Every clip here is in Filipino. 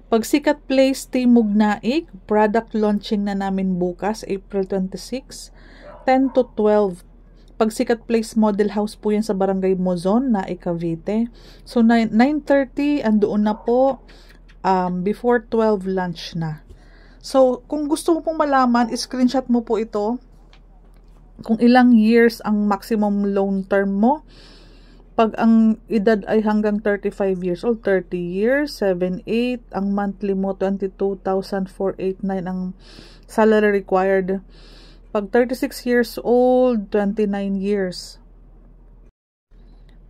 Pagsikat Place Timog Naik, product launching na namin bukas, April 26, 10 to 12. Pagsikat Place Model House po yan sa Barangay Mozon, Naik, Cavite. So 9:30, andoon na po, before 12 lunch na. So kung gusto mo pong malaman, screenshot mo po ito kung ilang years ang maximum loan term mo. Pag ang edad ay hanggang 35 years old, 30 years, 7-8, ang monthly mo, 22,489 ang salary required. Pag 36 years old, 29 years.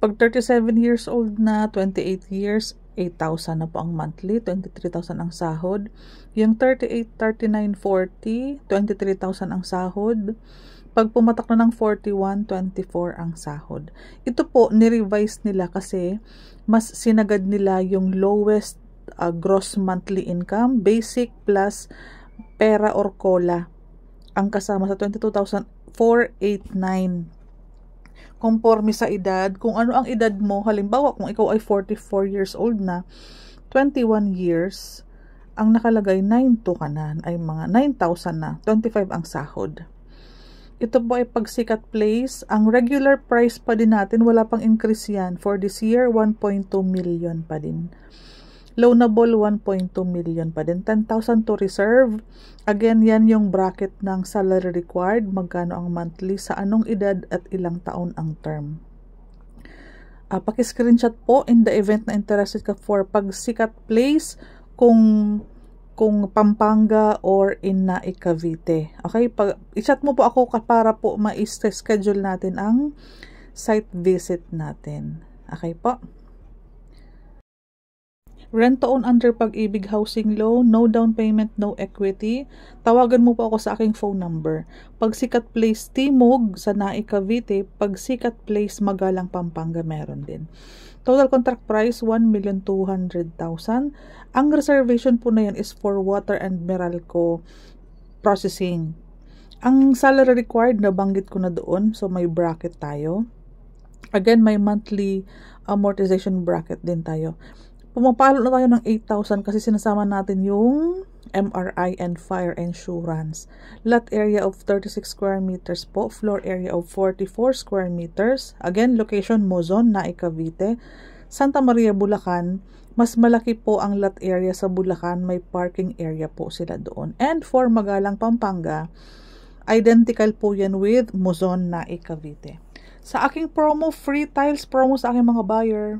Pag 37 years old na, 28 years, 8,000 na po ang monthly, 23,000 ang sahod. Yung 38, 39, 40, 23,000 ang sahod. Pag pumatak na ng 41, 24 ang sahod. Ito po, ni-revise nila kasi mas sinagad nila yung lowest gross monthly income, basic plus pera or cola. Ang kasama sa 22,489. Conforme sa edad, kung ano ang edad mo, halimbawa kung ikaw ay 44 years old na, 21 years, ang nakalagay 9,200 ka na, ay mga 9,000 na, 25 ang sahod. Ito po ay Pagsikat Place. Ang regular price pa din natin, wala pang increase yan. For this year, 1.2 million pa din. Loanable, 1.2 million pa din. 10,000 to reserve. Again, yan yung bracket ng salary required. Magkano ang monthly, sa anong edad at ilang taon ang term. Paki-screenshot po in the event na interested ka for Pagsikat Place kung Pampanga or in Naik, Cavite. Okay? I-chat mo po ako para po ma-schedule natin ang site visit natin. Okay po? Rent to own under Pag-ibig Housing Loan, no down payment, no equity. Tawagan mo po ako sa aking phone number. Pagsikat Place Timog sa Naik, Cavite, Pagsikat Place Magalang, Pampanga, meron din. Total contract price, 1,200,000. Ang reservation po na yan is for water and Meralco processing. Ang salary required, nabanggit ko na doon. So, may bracket tayo. Again, may monthly amortization bracket din tayo. Pumapalo na tayo ng 8,000 kasi sinasama natin yung MRI and fire insurance. Lot area of 36 square meters po. Floor area of 44 square meters. Again, location Mozon, Naik, Cavite. Santa Maria, Bulacan. Mas malaki po ang lot area sa Bulacan. May parking area po sila doon. And for Magalang, Pampanga, identical po yan with Mozon, Naik, Cavite. Sa aking promo, free tiles promo sa aking mga buyer.